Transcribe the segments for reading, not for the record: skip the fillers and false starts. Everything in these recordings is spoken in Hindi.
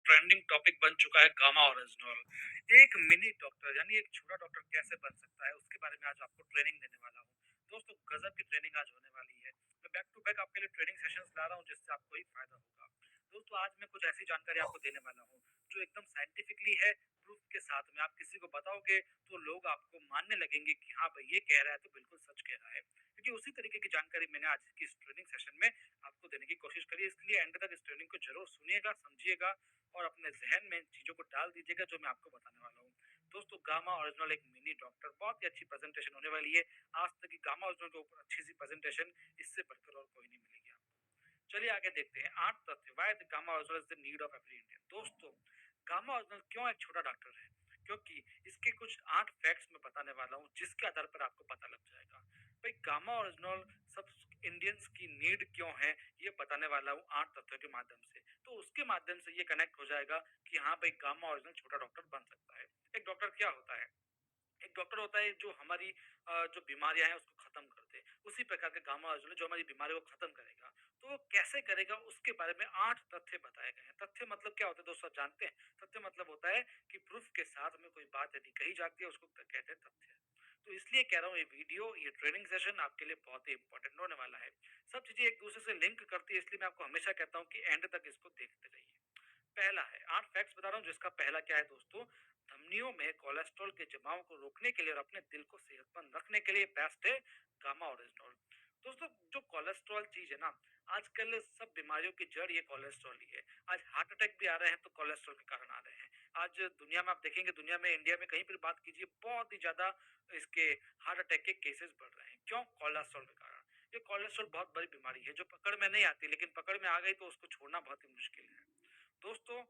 ट्रेंडिंग टॉपिक बन चुका है गामा ओरिजिनल। एक मिनी डॉक्टर यानी एक छोटा डॉक्टर कैसे बन सकता है उसके बारे में आज आपको ट्रेनिंग देने वाला हूँ। दोस्तों गजब की ट्रेनिंग आज होने वाली है। मैं बैक टू बैक आपके लिए ट्रेनिंग सेशंस ला रहा हूँ जिससे आपको ही फायदा होगा। दोस्तों आज मैं कुछ ऐसी जानकारी आपको देने वाला हूँ जो एकदम साइंटिफिकली है, प्रूफ के साथ में। आप किसी को बताओगे तो लोग आपको मानने लगेंगे कि हाँ भाई ये कह रहा है तो बिल्कुल सच कह रहा है, क्योंकि उसी तरीके की जानकारी मैंने आज की इस ट्रेनिंग सेशन में आपको देने की कोशिश करी। इसलिए एंड तक इस ट्रेनिंग को जरूर सुनिएगा, समझिएगा और अपने जहन में इन चीजों को डाल दीजिएगा जो मैं आपको बताने वाला हूँ। दोस्तों गामा ओरिजिनल एक मिनी डॉक्टर, बहुत ही अच्छी प्रेजेंटेशन होने वाली है। आज तक की गामा ओरिजिनल के ऊपर अच्छी सी प्रेजेंटेशन इससे बढ़कर और कोई नहीं मिलेगी आपको। चलिए आगे देखते हैं 8 तथ्य why the gamma original is the need of every Indian. दोस्तों गामा ओरिजिनल क्यों एक छोटा डॉक्टर है, क्योंकि इसके कुछ 8 फैक्ट्स मैं बताने वाला हूँ जिसके आधार पर आपको पता लग जाएगा भाई गामा ओरिजिनल सब इंडियंस की नीड क्यों है। ये बताने वाला हूँ 8 तथ्यों के माध्यम से, तो उसके माध्यम से ये कनेक्ट हो जाएगा कि हाँ भाई गामा ओरिजिनल छोटा डॉक्टर बन सकता है। एक डॉक्टर क्या होता है? एक डॉक्टर होता है जो हमारी जो बीमारियां हैं उसको खत्म कर दे। उसी प्रकार का गामा अर्जुन है जो हमारी बीमारी को खत्म करेगा। तो वो कैसे करेगा उसके बारे में 8 तथ्य बताए गए हैं। तथ्य मतलब क्या होता है दोस्तों, आप जानते हैं? तथ्य मतलब होता है कि प्रूफ के साथ में कोई बात यदि कही जाती है उसको कहते हैं तथ्य। तो इसलिए कह रहा हूँ ये वीडियो, ये ट्रेनिंग सेशन आपके लिए बहुत ही इंपॉर्टेंट होने वाला है। सब चीजें एक दूसरे से लिंक करती है, इसलिए मैं आपको हमेशा कहता हूँ कि एंड तक इसको देखते रहिए। पहला है, 8 फैक्ट्स बता रहा हूँ जिसका पहला क्या है दोस्तों, धमनियों में कोलेस्ट्रॉल के जमाव को रोकने के लिए और अपने दिल को सेहतमंद रखने के लिए बेस्ट है गामा ओरिजिनल। दोस्तों जो कोलेस्ट्रॉल चीज है ना, आजकल सब बीमारियों की जड़ ये कोलेस्ट्रॉल ही है। आज हार्ट अटैक भी आ रहे हैं तो कोलेस्ट्रॉल के कारण आ रहे हैं। आज दुनिया में आप देखेंगे, दुनिया में इंडिया में कहीं पर बात कीजिए, बहुत ही ज्यादा इसके हार्ट अटैक के केसेस बढ़ रहे हैं। क्यों? कोलेस्ट्रॉल के कारण। ये कोलेस्ट्रॉल बहुत बड़ी बीमारी है जो पकड़ में नहीं आती, लेकिन पकड़ में आ गई तो उसको छोड़ना बहुत ही मुश्किल है। दोस्तों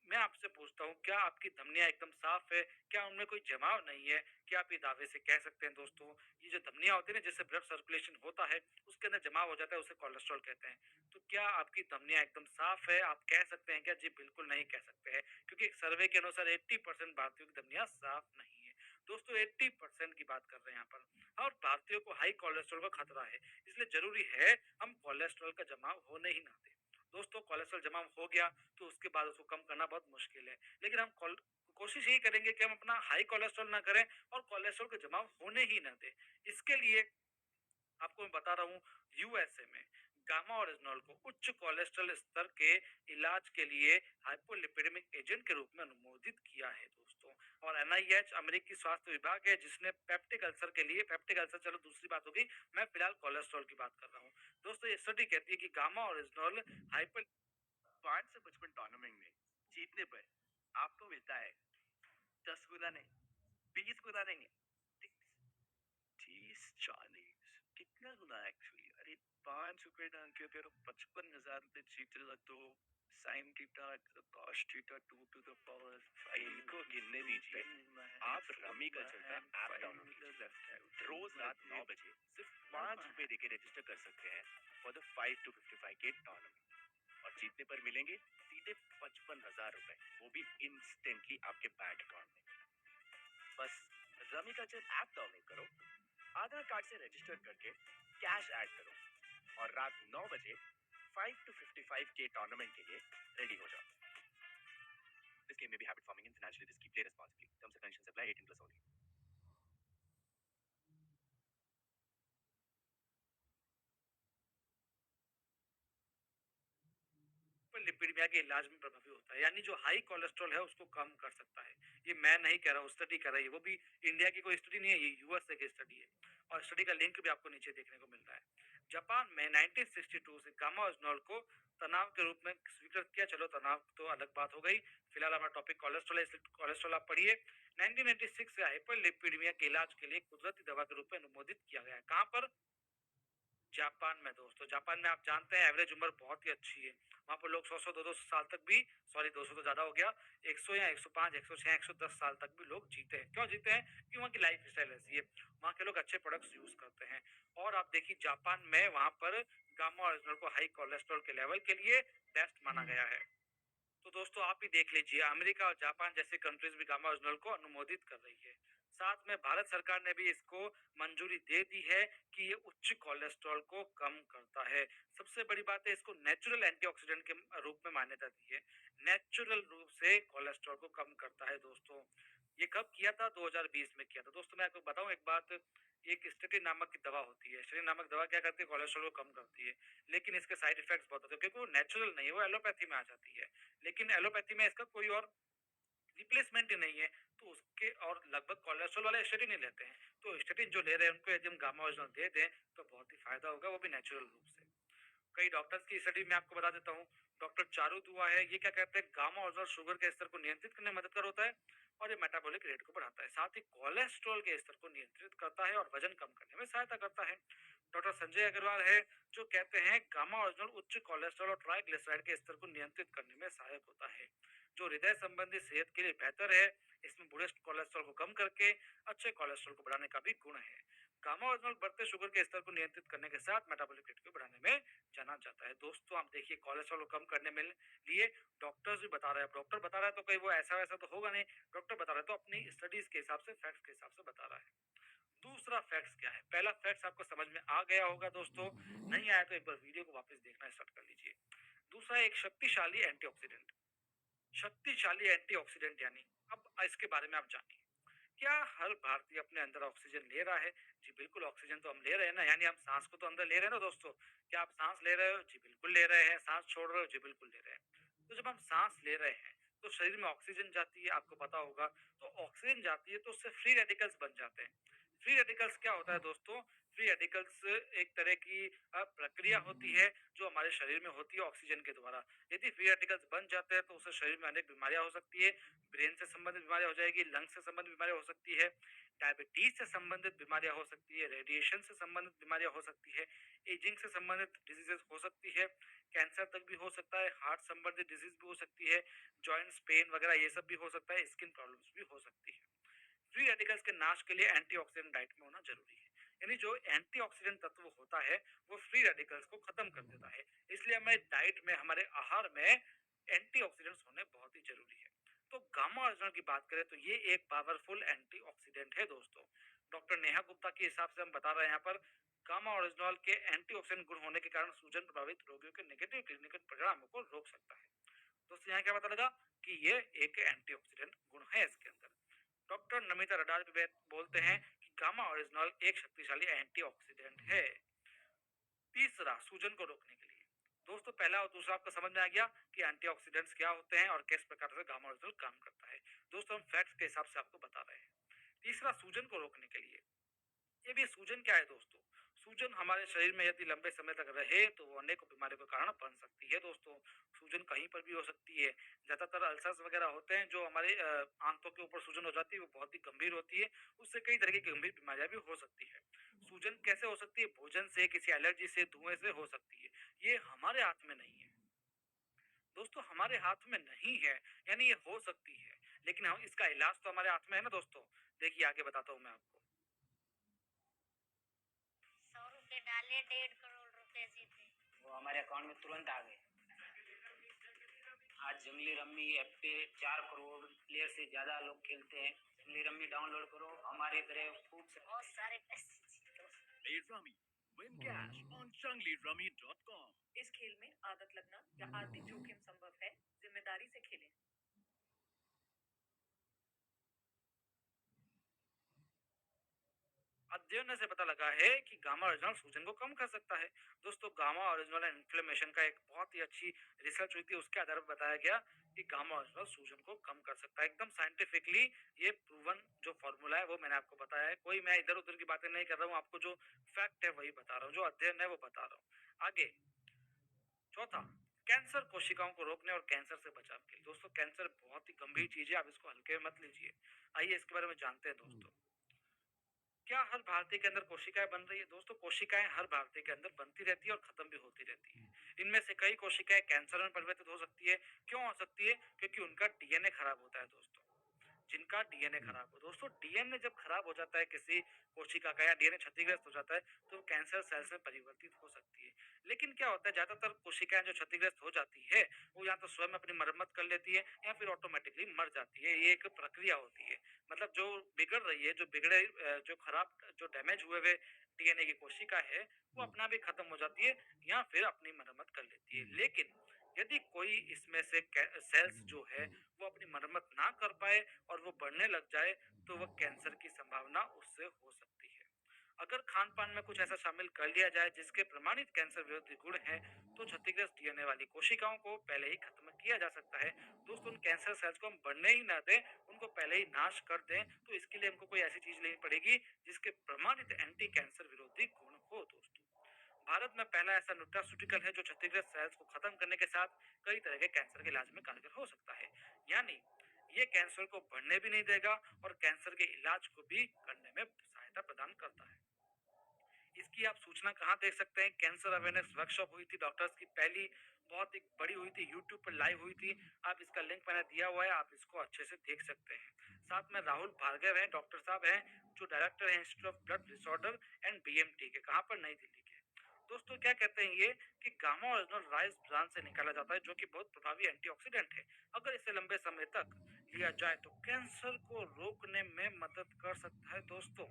मैं आपसे पूछता हूँ, क्या आपकी धमनियां एकदम साफ है? क्या उनमें कोई जमाव नहीं है? क्या आप ये दावे से कह सकते हैं दोस्तों? ये जो धमनियां होती है ना, जिससे ब्लड सर्कुलेशन होता है उसके अंदर जमाव हो जाता है, उसे कोलेस्ट्रॉल कहते हैं। तो क्या आपकी धमनियां एकदम साफ है? आप कह सकते हैं क्या? जी बिल्कुल नहीं कह सकते हैं, क्योंकि एक सर्वे के अनुसार 80% भारतीयों की धमनियां साफ नहीं है। दोस्तों 80% की बात कर रहे हैं यहाँ पर, और भारतीयों को हाई कोलेस्ट्रॉल का खतरा है। इसलिए जरूरी है हम कोलेस्ट्रॉल का जमाव होने ही ना दें। दोस्तों कोलेस्ट्रॉल जमा हो गया तो उसके बाद उसको कम करना बहुत मुश्किल है, लेकिन हम कोशिश यही करेंगे कि हम अपना हाई कोलेस्ट्रॉल ना करें और कोलेस्ट्रॉल का जमाव होने ही ना दें। इसके लिए आपको मैं बता रहा हूँ, यूएसए में गामा ओरिजिनल को उच्च कोलेस्ट्रॉल स्तर के इलाज के लिए हाइपोलिपिडेमिक एजेंट के रूप में अनुमोदित किया है दोस्तों। और एनआईएच अमेरिकी स्वास्थ्य विभाग है जिसने पेप्टिक अल्सर के लिए, पेप्टिक अल्सर चलो दूसरी बात होगी, मैं फिलहाल कोलेस्ट्रॉल की बात कर रहा हूँ। दोस्तों ये स्टडी कहती है कि गामा ओरिजिनल हाइपर 5 से 55 टूर्नामेंट में जीतने पर आपको मिलता है 10 गुना नहीं, 20 गुना नहीं, 30-40 कितना गुना एक्चुअली। अरे 5 रुपए डाल के अगर 55,000 रुपए जीतने लगते हो, sine theta cos theta 2 to the power 5 इनको गिनने दीजिए। आप रमी कल्चर का ऐप डाउनलोड कीजिए, रोज रात 9 बजे सिर्फ 5 रुपए देके रजिस्टर कर सकते हैं फॉर द 5 to 55 के टूर्नामेंट, और जीतने पर मिलेंगे सीधे 55,000 रुपए, वो भी इंस्टेंटली आपके बैंक अकाउंट में। बस रमी कल्चर ऐप डाउनलोड करो, आधार कार्ड से रजिस्टर करके कैश ऐड करो, और रात 9 बजे 5 to 55 के टूर्नामेंट के लिए रेडी हो जाओ। दिस गेम में भी habit forming and financially risky, play responsibly, terms and conditions apply, 18 plus only. Lipidemia के इलाज में प्रभावी होता है, यानी जो हाई कोलेस्ट्रॉल है उसको कम कर सकता है। ये मैं नहीं कह रहा हूँ, स्टडी कर रही है, वो भी इंडिया की कोई स्टडी नहीं है, ये यूएसए की स्टडी है। और स्टडी का लिंक भी आपको नीचे देखने को मिल रहा है। जापान में 1962 से गामा ओरिजिनल को तनाव के रूप में स्वीकृत किया। चलो तनाव तो अलग बात हो गई, फिलहाल हमारा टॉपिक कोलेस्ट्रॉल है, इसलिए कोलेस्ट्रॉल आप पढ़िए। 1996 से हाइपरलिपिडमिया के इलाज के लिए कुदरती दवा के रूप में अनुमोदित किया गया है। कहाँ पर? जापान में। दोस्तों जापान में आप जानते हैं एवरेज उम्र बहुत ही अच्छी है। वहाँ पर लोग 100 200 साल तक भी, सॉरी 200 तो ज्यादा हो गया, 100 या 105 106 110 साल तक भी लोग जीते हैं। क्यों जीते हैं? क्योंकि वहाँ की लाइफ स्टाइल ऐसी है, वहाँ के लोग अच्छे प्रोडक्ट्स यूज करते हैं। और आप देखिए जापान में वहाँ पर गामा ओरिजिनल को हाई कोलेस्ट्रॉल के लेवल के लिए बेस्ट माना गया है। तो दोस्तों आप ही देख लीजिए, अमेरिका और जापान जैसे कंट्रीज भी गामा ओरिजिनल को अनुमोदित कर रही है। साथ में भारत सरकार ने भी इसको मंजूरी दे दी है कि ये उच्च कोलेस्ट्रॉल को कम करता है। सबसे बड़ी बात है, इसको नेचुरल एंटीऑक्सीडेंट के रूप में मान्यता दी है। नेचुरल रूप से कोलेस्ट्रॉल को कम करता है दोस्तों। ये कब किया था? 2020 में किया था। दोस्तों मैं आपको बताऊँ एक बात, एक स्टेटिन नामक की दवा होती है। स्टेटिन नामक दवा क्या करती है? कोलेस्ट्रॉल को कम करती है। लेकिन इसके साइड इफेक्ट्स बहुत होते हैं क्योंकि वो नेचुरल नहीं है, वो एलोपैथी में आ जाती है। लेकिन एलोपैथी में इसका कोई और रिप्लेसमेंट ही नहीं है, तो उसके और लगभग कोलेस्ट्रॉल वाले स्टेटिन ही लेते हैं। तो स्टेटिन जो ले रहे हैं उनको यदि हम गामा ओरिजिनल दे दें तो बहुत ही फायदा होगा, वो भी नेचुरल रूप से। कई डॉक्टर्स की स्टडी में आपको बता देता हूँ। डॉक्टर चारू दुआ है, ये क्या कहते हैं, गामा ओरिजिनल शुगर के स्तर को नियंत्रित करने में मददगार होता है और ये मेटाबॉलिक रेट को बढ़ाता है। साथ ही कोलेस्ट्रॉल के स्तर को नियंत्रित करता है और वजन कम करने में सहायता करता है। डॉक्टर संजय अग्रवाल है, जो कहते हैं गामा ओरिजिनल उच्च कोलेस्ट्रॉल और ट्राइग्लिसराइड के स्तर को नियंत्रित करने में सहायक होता है, जो हृदय संबंधी सेहत के लिए बेहतर है। इसमें बुरे कोलेस्ट्रॉल को कम करके अच्छे कोलेस्ट्रॉल को बढ़ाने का भी गुण है। गामा ओरिजिनल बढ़ते शुगर के स्तर को नियंत्रित करने के साथ मेटाबॉलिक रेट को बढ़ाने में जाना जाता है। दोस्तों आप देखिए, कोलेस्ट्रॉल को कम करने में लिए डॉक्टर्स भी बता रहे हैं। डॉक्टर बता रहा है तो कहीं वो ऐसा वैसा तो होगा नहीं। डॉक्टर बता रहा है तो अपनी स्टडीज के हिसाब से, फैक्ट्स के हिसाब से बता रहा है। दूसरा फैक्ट्स क्या है? पहला फैक्ट्स आपको समझ में आ गया होगा दोस्तों, नहीं आया तो एक बार वीडियो को वापस देखना स्टार्ट कर लीजिए। दूसरा, एक शक्तिशाली एंटीऑक्सीडेंट। शक्तिशाली एंटीऑक्सीडेंट यानी, अब इसके बारे में आप जानिए। क्या हर भारतीय अपने अंदर ऑक्सीजन ले रहा है? जी बिल्कुल, ऑक्सीजन तो हम ले रहे हैं ना, यानी हम सांस को तो अंदर ले रहे हैं ना दोस्तों। क्या आप सांस ले रहे हो? जी बिल्कुल ले रहे हैं। सांस छोड़ रहे हो? जी बिल्कुल ले रहे हैं। तो जब हम सांस ले रहे हैं तो शरीर में ऑक्सीजन जाती है, आपको पता होगा। तो ऑक्सीजन जाती है तो उससे फ्री रेडिकल्स बन जाते हैं। फ्री रेडिकल्स क्या होता है दोस्तों? फ्री रेडिकल्स एक तरह की प्रक्रिया होती है जो हमारे शरीर में होती है ऑक्सीजन के द्वारा। यदि फ्री रेडिकल्स बन जाते हैं तो उससे शरीर में अनेक बीमारियां हो सकती है। ब्रेन से संबंधित बीमारियां हो जाएगी, लंग्स से संबंधित बीमारियां हो सकती है, डायबिटीज से संबंधित बीमारियां हो सकती है, रेडिएशन से संबंधित बीमारियां हो सकती है, एजिंग से संबंधित डिजीजेस हो सकती है, कैंसर तक भी हो सकता है, हार्ट संबंधित डिजीज भी हो सकती है, जॉइंट्स पेन वगैरह ये सब भी हो सकता है, स्किन प्रॉब्लम्स भी हो सकती है। फ्री रेडिकल्स के नाश के लिए एंटीऑक्सीडेंट डाइट में होना जरूरी है। यानी जो एंटीऑक्सीडेंट तत्व होता है वो फ्री रेडिकल्स को खत्म कर देता है। इसलिए हमारे डाइट में, हमारे आहार में एंटीऑक्सीडेंट्स होने बहुत ही जरूरी है। तो गामा ओरिजिनल की बात करें तो ये एक पावरफुल एंटीऑक्सीडेंट है दोस्तों। डॉक्टर नेहा गुप्ता के हिसाब से हम बता रहे हैं यहाँ पर, गामा ओरिजिनल के एंटीऑक्सीडेंट गुण होने के कारण सूजन प्रभावित रोगियों के नेगेटिव क्लिनिकल परिणामों को रोक सकता है। दोस्तों यहाँ क्या पता लगा कि ये एक एंटीऑक्सीडेंट गुण है इसके अंदर। डॉक्टर नमिता रडार भी बोलते हैं कि गामा ओरिजिनल एक शक्तिशाली एंटीऑक्सीडेंट है। तीसरा, सूजन को रोकने के लिए। दोस्तों पहला और दूसरा आपको समझ में आ गया कि एंटीऑक्सीडेंट्स क्या होते हैं और किस प्रकार से गामा ओरिजिनल काम करता है। दोस्तों हम फैक्ट्स के हिसाब से आपको बता रहे हैं। तीसरा, सूजन को रोकने के लिए। ये भी सूजन क्या है दोस्तों? सूजन हमारे शरीर में यदि लंबे समय तक रहे तो वो अनेक बीमारियों का कारण बन सकती है दोस्तों। सूजन कहीं पर भी हो सकती है। ज्यादातर अल्सर्स वगैरह होते हैं जो हमारे आंतों के ऊपर सूजन हो जाती है, वो बहुत ही गंभीर होती है। उससे कई तरह की गंभीर बीमारियां भी हो सकती है। सूजन कैसे हो सकती है? भोजन से, किसी एलर्जी से, धुएं से हो सकती है। ये हमारे हाथ में नहीं है दोस्तों, हमारे हाथ में नहीं है। यानी ये हो सकती है, लेकिन हम इसका इलाज तो हमारे हाथ में है ना दोस्तों। देखिए आगे बताता हूँ मैं आपको। 100 रुपए डाले, 1.5 करोड़ रुपए जीते। वो हमारे अकाउंट में तुरंत आ गए। आज जंगली रम्मी ऐप पे 4 करोड़ प्लेयर से ज्यादा लोग खेलते हैं। जंगली रम्मी डाउनलोड करो, हमारे तरह खूब बहुत सारे पैसे जीतो। Play Rummy. Win cash on junglyrummy.com. इस खेल में आदत लगना या आर्थिक जोखिम संभव है। जिम्मेदारी से खेलें। अध्ययन से पता लगा है कि गामा ओरिजिनल सूजन को कम कर सकता है। दोस्तों गामा ओरिजिनल इन्फ्लेमेशन का एक बहुत ही अच्छी रिसर्च हुई थी, उसके आधार पर बताया गया कि गामा ओरिजिनल सूजन को कम कर सकता है। एकदम साइंटिफिकली ये प्रूवन जो फॉर्मूला है वो मैंने आपको बताया है। कोई मैं इधर उधर की बातें नहीं कर रहा हूँ, आपको जो फैक्ट है वही बता रहा हूँ, जो अध्ययन है वो बता रहा हूँ। आगे चौथा, कैंसर कोशिकाओं को रोकने और कैंसर से बचाव के लिए। दोस्तों कैंसर बहुत ही गंभीर चीज है, आप इसको हल्के में मत लीजिए। आइए इसके बारे में जानते हैं दोस्तों। क्या हर भारतीय के अंदर कोशिकाएं बन रही है? दोस्तों कोशिकाएं हर भारतीय के अंदर बनती रहती है और खत्म भी होती रहती है। इनमें से कई कोशिकाएं कैंसर में परिवर्तित हो सकती है। क्यों हो सकती है? क्योंकि उनका डीएनए खराब होता है दोस्तों। जिनका डीएनए खराब हो, दोस्तों डीएनए जब खराब हो जाता है किसी कोशिका का, या डीएनए क्षतिग्रस्त हो जाता है, तो कैंसर सेल्स में परिवर्तित हो सकती है। लेकिन क्या होता है, ज्यादातर कोशिकाएं जो क्षतिग्रस्त हो जाती है वो या तो स्वयं अपनी मरम्मत कर लेती है या फिर ऑटोमेटिकली मर जाती है। ये एक प्रक्रिया होती है। मतलब जो बिगड़ रही है, जो बिगड़े जो खराब, जो डैमेज हुए हुए डीएनए की कोशिका है, वो अपना भी खत्म हो जाती है या फिर अपनी मरम्मत कर लेती है। लेकिन यदि कोई इसमें से सेल्स जो है वो अपनी मरम्मत ना कर पाए और वो बढ़ने लग जाए तो वह कैंसर की संभावना उससे हो सकती है। अगर खान पान में कुछ ऐसा शामिल कर लिया जाए जिसके प्रमाणित कैंसर विरोधी गुण हैं, तो क्षतिग्रस्त डीएनए वाली कोशिकाओं को पहले ही खत्म किया जा सकता है। दोस्तों, उन कैंसर सेल्स को हम बढ़ने ही ना दें, उनको पहले ही नाश कर दें। तो इसके लिए हमको कोई ऐसी चीज लेनी पड़ेगी जिसके प्रमाणित एंटी कैंसर विरोधी गुण हो। दोस्तों, भारत में पहला ऐसा न्यूट्रास्यूटिकल है जो क्षतिग्रस्त सेल्स को खत्म करने के साथ कई तरह के कैंसर के इलाज में कारगर हो सकता है। यानी ये कैंसर को बढ़ने भी नहीं देगा और कैंसर के इलाज को भी करने में सहायता प्रदान करता है। इसकी आप सूचना कहाँ देख सकते हैं? कैंसर अवेयरनेस वर्कशॉप हुई थी डॉक्टर्स की, पहली बहुत एक बड़ी हुई थी, यूट्यूब पर लाइव हुई थी। आप इसका लिंक मैंने दिया हुआ है, आप इसको अच्छे से देख सकते हैं। साथ में राहुल भार्गव हैं, डॉक्टर साहब हैं, जो डायरेक्टर हैं institute of blood disorder and BMT के, कहाँ पर? नई दिल्ली के। दोस्तों, क्या कहते हैं ये कि गामा ओरिजिनल राइस ब्रांड से निकाला जाता है, जो कि बहुत प्रभावी एंटीऑक्सीडेंट है। अगर इसे लंबे समय तक लिया जाए तो कैंसर को रोकने में मदद कर सकता है। दोस्तों,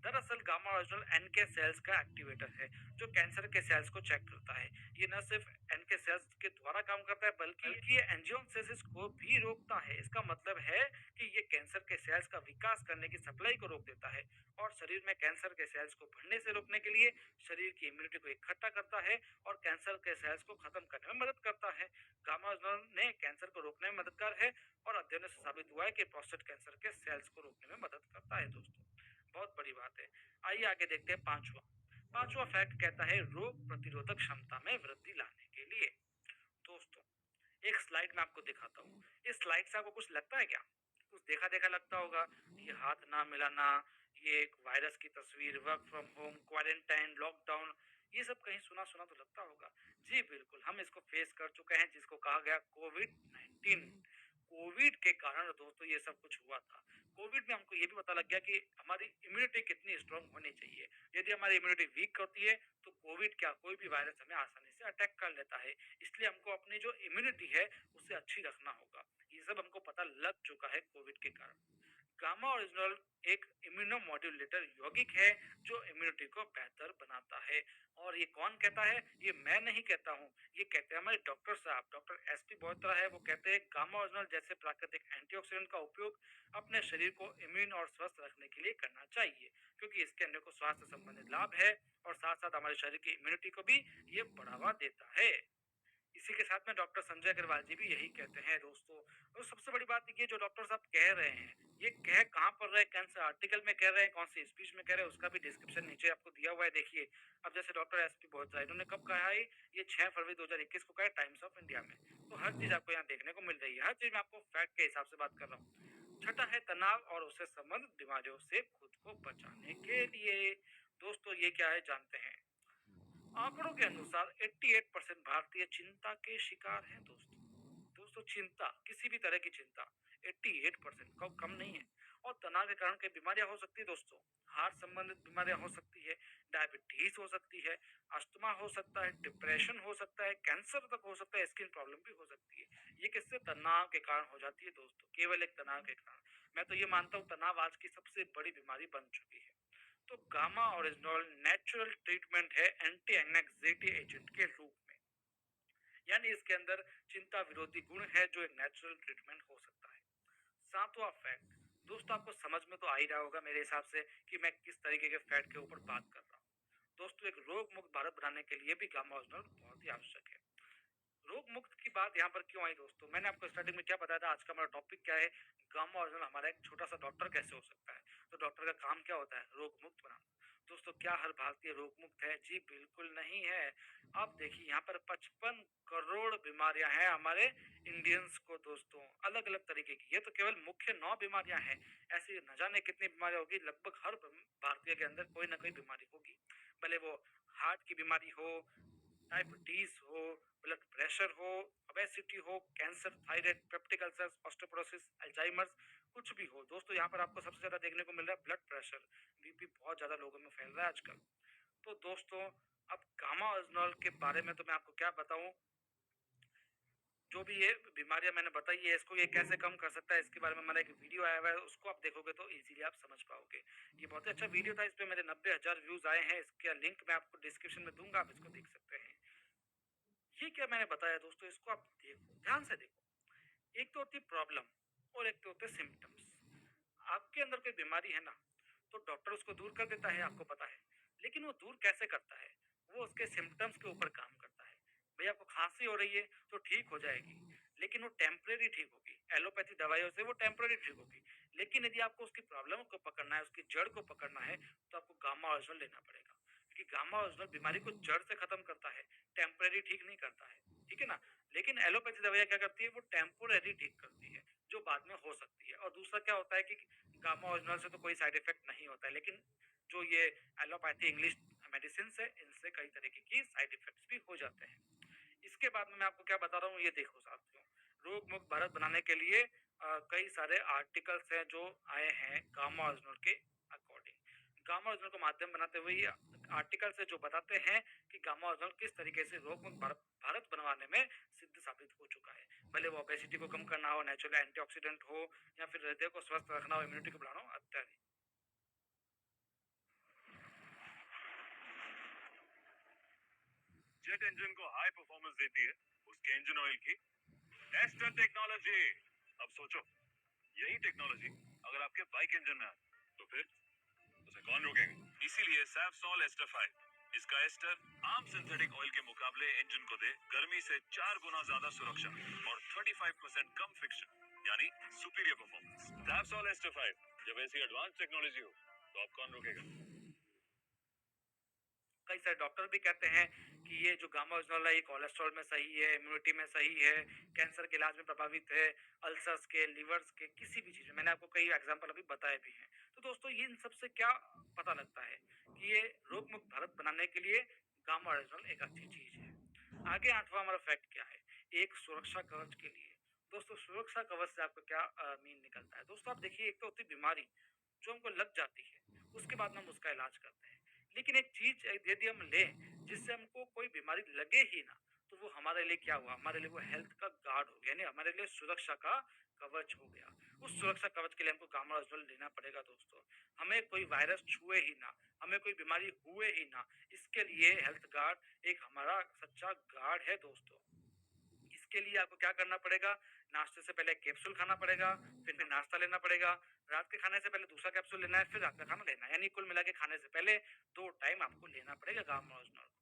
दरअसल गामा ओरिजिनल एनके सेल्स का एक्टिवेटर है जो कैंसर के सेल्स को चेक करता है। ये न सिर्फ एनके सेल्स के द्वारा काम करता है बल्कि ये एंजियोजेनेसिस को भी रोकता है। इसका मतलब है कि ये कैंसर के सेल्स का विकास करने की सप्लाई को रोक देता है और शरीर में कैंसर के सेल्स को बढ़ने से रोकने के लिए शरीर की इम्यूनिटी को इकट्ठा करता है और कैंसर के सेल्स को खत्म करने में मदद करता है। गामा ओरिजिनल ने कैंसर को रोकने में मददगार है और अध्ययन से साबित हुआ है कि प्रोस्टेट कैंसर के सेल्स को रोकने में मदद करता है। दोस्तों, बहुत बड़ी बात है। आइए आगे देखते हैं पांचवा फैक्ट कहता है रोग प्रतिरोधक क्षमता में वृद्धि लाने के लिए। दोस्तों, एक स्लाइड में आपको दिखाता हूँ। इस स्लाइड से आपको कुछ लगता है क्या? कुछ देखा देखा लगता होगा। ये हाथ ना मिलाना, ये एक वायरस की तस्वीर, work from home, quarantine, lockdown, ये सब कहीं सुना सुना तो लगता होगा। जी बिल्कुल, हम इसको फेस कर चुके हैं, जिसको कहा गया कोविड-19। कोविड के कारण दोस्तों ये सब कुछ हुआ था। कोविड में हमको ये भी पता लग गया कि हमारी इम्यूनिटी कितनी स्ट्रांग होनी चाहिए। यदि हमारी इम्यूनिटी वीक होती है तो कोविड क्या कोई भी वायरस हमें आसानी से अटैक कर लेता है। इसलिए हमको अपनी जो इम्यूनिटी है उसे अच्छी रखना होगा। ये सब हमको पता लग चुका है कोविड के कारण। गामा ओरिजिनल एक इम्यूनोमॉड्यूलेटर यौगिक है जो इम्यूनिटी को बेहतर बनाता है। और ये कौन कहता है? ये मैं नहीं कहता हूँ, ये कहते हैं हमारे डॉक्टर साहब, डॉक्टर एसपी बोहत्रा है। वो कहते हैं गामा ओरिजिनल जैसे प्राकृतिक एंटीऑक्सीडेंट का उपयोग अपने शरीर को इम्यून और स्वस्थ रखने के लिए करना चाहिए, क्योंकि इसके अंदर को स्वास्थ्य संबंधित लाभ है और साथ साथ हमारे शरीर की इम्यूनिटी को भी ये बढ़ावा देता है। इसी के साथ में डॉक्टर संजय अग्रवाल जी भी यही कहते हैं। दोस्तों, और सबसे बड़ी बात ये जो डॉक्टर साहब कह रहे हैं, ये कह कहाँ पर रहे, कौन से आर्टिकल में कह रहे हैं, कौन सी स्पीच में कह रहे हैं, उसका भी डिस्क्रिप्शन नीचे आपको दिया हुआ है। देखिए, अब जैसे डॉक्टर एसपी बोहत्रा, इन्होंने कब कहा है? ये 6 फरवरी 2021 को कहा है टाइम्स ऑफ इंडिया में। तो हर चीज आपको यहाँ देखने को मिल रही है, हर चीज मैं आपको फैक्ट के हिसाब से बात कर रहा हूँ। छठा है तनाव और उससे संबंधित बीमारियों से खुद को बचाने के लिए। दोस्तों, ये क्या है जानते हैं? आंकड़ों के अनुसार 88% भारतीय चिंता के शिकार हैं। दोस्तों, चिंता, किसी भी तरह की चिंता 88% का कम नहीं है। और तनाव के कारण कई बीमारियां हो सकती है। दोस्तों, हार्ट संबंधित बीमारियां हो सकती है, डायबिटीज हो सकती है, अस्थमा हो सकता है, डिप्रेशन हो सकता है, कैंसर तक हो सकता है, स्किन प्रॉब्लम भी हो सकती है। ये किससे? तनाव के कारण हो जाती है। दोस्तों, केवल एक तनाव के कारण। मैं तो ये मानता हूँ तनाव आज की सबसे बड़ी बीमारी बन चुकी है। तो गामा ओरिजिनल नेचुरल ट्रीटमेंट है एंटी एंग्जाइटी एजेंट के रूप में। यानी इसके अंदर चिंता विरोधी गुण है जो एक नेचुरल ट्रीटमेंट हो सकता है। सातवां फैक्ट, दोस्तों आपको समझ में तो आ ही रहा होगा मेरे हिसाब से कि मैं किस तरीके के फैक्ट के ऊपर बात कर रहा हूँ। दोस्तों, एक रोग मुक्त भारत बनाने के लिए भी गामा ओरिजिनल बहुत ही आवश्यक है। रोग मुक्त की बात यहाँ पर क्यों आई? दोस्तों, मैंने आपको स्टार्टिंग में क्या बताया था? आज का हमारा टॉपिक क्या है? गामा ओरिजिनल हमारा एक छोटा सा डॉक्टर कैसे हो सकता है। तो डॉक्टर का काम क्या होता है? रोग मुक्त बनाना। दोस्तों, क्या हर भारतीय रोग मुक्त है? जी बिल्कुल नहीं है। अब देखिए, यहाँ पर 55 करोड़ बीमारियां हैं हमारे इंडियंस को। दोस्तों, अलग अलग तरीके की, ये तो केवल मुख्य 9 बीमारियां हैं। ऐसी न जाने कितनी बीमारियां होगी, लगभग हर भारतीय के अंदर कोई ना कोई बीमारी होगी। भले वो हार्ट की बीमारी हो, डायबिटीज हो, ब्लड प्रेशर हो, ओबेसिटी हो, cancer, thyroid, peptic ulcers, osteoporosis, Alzheimer's, कुछ भी हो। दोस्तों, यहाँ पर आपको सबसे ज्यादा देखने को मिल रहा है ब्लड प्रेशर, बीपी बहुत ज्यादा लोगों में फैल रहा है आजकल। तो दोस्तों, अब गामा ओरिजिनल के बारे में तो मैं आपको क्या बताऊं। जो भी ये बीमारियां मैंने बताई है, इसको ये कैसे कम कर सकता है, इसके बारे में हमारा एक वीडियो आया हुआ है, उसको आप देखोगे तो इजीली आप समझ पाओगे। ये बहुत ही अच्छा वीडियो था, इस पे मेरे 90,000 व्यूज आए हैं। इसका लिंक मैं आपको डिस्क्रिप्शन में दूंगा, आप इसको देख सकते हैं। ये क्या मैंने बताया दोस्तों, इसको आप देखो, ध्यान से देखो। एक तो होती है प्रॉब्लम और एक तो होते हैं सिम्टम्स। आपके अंदर कोई बीमारी है ना, तो डॉक्टर उसको दूर कर देता है, आपको पता है। लेकिन वो दूर कैसे करता है? वो उसके सिम्टम्स के ऊपर काम करता है। भाई आपको खांसी हो रही है तो ठीक हो जाएगी, लेकिन वो टेम्परेरी ठीक होगी। एलोपैथी दवाइयों से वो टेम्परेरी ठीक होगी। लेकिन यदि आपको उसकी प्रॉब्लम को पकड़ना है, उसकी जड़ को पकड़ना है, तो आपको गामा ओरिजिनल लेना पड़ेगा। क्योंकि गामा ओरिजिनल बीमारी को जड़ से खत्म करता है, टेम्परेरी ठीक नहीं करता है। ठीक है ना? लेकिन एलोपैथी दवाइयाँ क्या करती है? वो टेम्पोरेरी ठीक करती है, जो बाद में हो सकती है। और दूसरा क्या होता है कि गामा ओरिजिनल से तो कोई साइड इफेक्ट नहीं होता है, लेकिन जो ये एलोपैथी इंग्लिश मेडिसिन है, इनसे कई तरीके की साइड इफेक्ट्स भी हो जाते हैं। इसके बाद में मैं आपको क्या बता रहा हूँ, ये देखो साथियों। रोग मुक्त भारत बनाने के लिए कई सारे आर्टिकल्स हैं जो आए हैं गामा ओरिजिनल के अकॉर्डिंग। गामा ओरिजिनल को माध्यम बनाते हुए ये आर्टिकल्स है जो बताते हैं कि गामा ओरिजिनल किस तरीके से रोग मुक्त भारत बनवाने में सिद्ध साबित हो चुका है। भले वो ओबेसिटी को कम करना हो, नेचुरल एंटीऑक्सीडेंट हो, या फिर हृदय को स्वस्थ रखना हो, इम्यूनिटी को बढ़ाना हो, इत्यादि। जेट इंजन को हाई परफॉर्मेंस देती है उसके इंजन ऑयल की एस्टर टेक्नोलॉजी। अब सोचो, यही टेक्नोलॉजी अगर आपके बाइक इंजन में आए तो फिर उसे कौन रोकेगा? इसीलिए सैफसॉल एस्टर 5, इसका एस्टर आम सिंथेटिक ऑयल के मुकाबले इंजन को दे गर्मी से 4 गुना ज्यादा सुरक्षा और 35% कम फ्रिक्शन, यानी सुपीरियर परफॉर्मेंस। सैफसॉल एस्टर 5, जब ऐसी एडवांस टेक्नोलॉजी हो तो आप कौन रोकेगा? कई सारे डॉक्टर भी कहते हैं कि ये जो गामा ओरिजिनल है, ये कोलेस्ट्रॉल में सही है, इम्यूनिटी में सही है, कैंसर के इलाज में प्रभावित है, अल्सर्स के, लिवर्स के, किसी भी चीज में। मैंने आपको कई एग्जांपल अभी बताए भी हैं। तो दोस्तों ये इन सबसे क्या पता लगता है कि ये रोग मुक्त भारत बनाने के लिए गामा ओरिजिनल एक अच्छी चीज है। आगे 8वां हमारा फैक्ट क्या है? एक सुरक्षा कवच के लिए। दोस्तों सुरक्षा कवच से आपको क्या मीन निकलता है? दोस्तों आप देखिए, एक तो होती बीमारी जो हमको लग जाती है, उसके बाद हम उसका इलाज करते हैं। लेकिन एक चीज यदि हम लें जिससे हमको कोई बीमारी लगे ही ना, तो वो हमारे लिए क्या हुआ? हमारे लिए वो हेल्थ का गार्ड हो गया, यानी हमारे लिए सुरक्षा का कवच हो गया। उस सुरक्षा कवच के लिए हमको गामा ओरिजिनल लेना पड़ेगा दोस्तों। हमें कोई वायरस छुए ही ना, हमें कोई बीमारी हुए ही ना, इसके लिए हेल्थ गार्ड एक हमारा सच्चा गार्ड है दोस्तों। इसके लिए आपको क्या करना पड़ेगा? नाश्ते से पहले कैप्सूल खाना पड़ेगा, फिर नाश्ता लेना पड़ेगा, रात के खाने से पहले दूसरा कैप्सूल लेना है, फिर रात का खाना लेना है। यानी कुल मिला के खाने से पहले 2 टाइम आपको लेना पड़ेगा गामा ओरिजिनल को।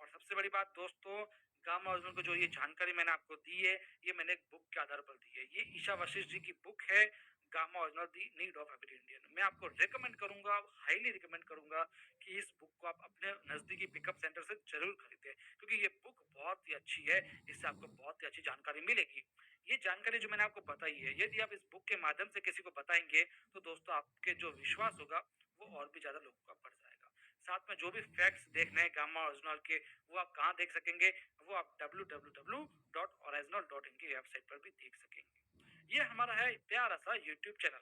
और सबसे बड़ी बात दोस्तों, गामा ओरिजिनल को जो ये जानकारी मैंने आपको दी है, ये मैंने एक बुक के आधार पर दी है। ये ईशा वशिष्ठ जी की बुक है, gamma original the need of every Indian. मैं आपको रिकमेंड करूंगा, हाईली रिकमेंड करूंगा कि इस बुक को आप अपने नजदीकी पिकअप सेंटर से जरूर खरीदें, क्योंकि ये बुक बहुत ही अच्छी है। इससे आपको बहुत ही अच्छी जानकारी मिलेगी। ये जानकारी जो मैंने आपको बताई है, यदि आप इस बुक के माध्यम से किसी को बताएंगे, तो दोस्तों आपके जो विश्वास होगा वो और भी ज्यादा लोगों का बढ़ जाएगा। साथ में जो भी फैक्ट्स देखने हैं गामा ओरिजिनल के, वो आप कहाँ देख सकेंगे? वो आप www.original.in की वेबसाइट पर भी देख सकेंगे। ये हमारा है प्यारा सा यूट्यूब चैनल,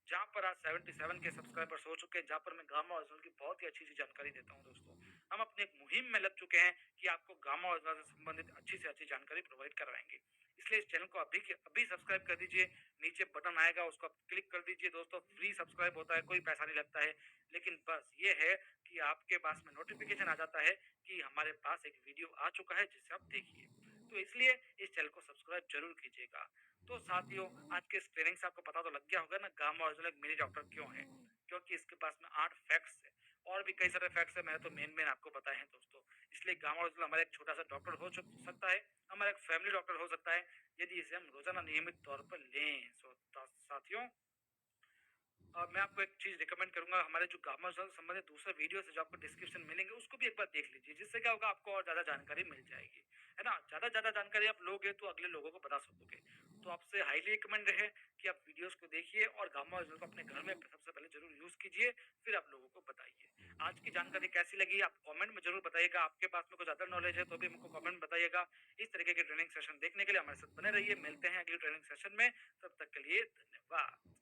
जहाँ पर आज 77 के सब्सक्राइबर्स हो चुके हैं, जहाँ पर मैं गामा ओरिजिनल की बहुत ही अच्छी सी जानकारी देता हूँ दोस्तों। हम अपनी एक मुहिम में लग चुके हैं कि आपको गामा ओरिजिनल से संबंधित अच्छी से अच्छी जानकारी प्रोवाइड करवाएंगे। इसलिए इस चैनल को अभी सब्सक्राइब कर दीजिए। नीचे बटन आएगा, उसको आप क्लिक कर दीजिए दोस्तों। फ्री सब्सक्राइब होता है, कोई पैसा नहीं लगता है। लेकिन बस ये है कि आपके पास में नोटिफिकेशन आ जाता है कि हमारे पास एक वीडियो आ चुका है, जिसे आप देखिए। तो इसलिए इस चैनल को सब्सक्राइब जरूर कीजिएगा। तो साथियों, आज के इस ट्रेनिंग से आपको पता तो लग गया होगा ना गामा ओरिजिनल एक मिनी डॉक्टर क्यों है? क्योंकि इसके पास में 8 फैक्ट्स है, और भी कई सारे फैक्ट्स है, मैंने तो मेन आपको बताए हैं दोस्तों। इसलिए गामा ओरिजिनल हमारा एक छोटा सा डॉक्टर हो सकता है, हमारा एक फैमिली डॉक्टर हो सकता है, यदि इसे हम रोजाना नियमित तौर पर लें। साथियों, मैं आपको एक चीज रिकमेंड करूंगा, हमारे जो गामा ओरिजिनल से संबंधित दूसरे वीडियोस है जो आपको डिस्क्रिप्शन मिलेंगे, उसको भी एक बार देख लीजिए। जिससे क्या होगा, आपको और ज्यादा जानकारी मिल जाएगी, है ना? ज्यादा जानकारी आप लोगे तो अगले लोगों को बता सकोगे। तो आपसे हाईली रिकमेंड है कि आप वीडियोस को देखिए और गामा ओरिजिनल को अपने घर में सबसे पहले जरूर यूज कीजिए, फिर आप लोगों को बताइए। आज की जानकारी कैसी लगी आप कमेंट में जरूर बताइएगा। आपके पास में कुछ अदर नॉलेज है तो भी हमको कमेंट बताइएगा। इस तरीके के ट्रेनिंग सेशन देखने के लिए हमारे साथ बने रहिए। मिलते हैं अगले ट्रेनिंग सेशन में, तब तक के लिए धन्यवाद।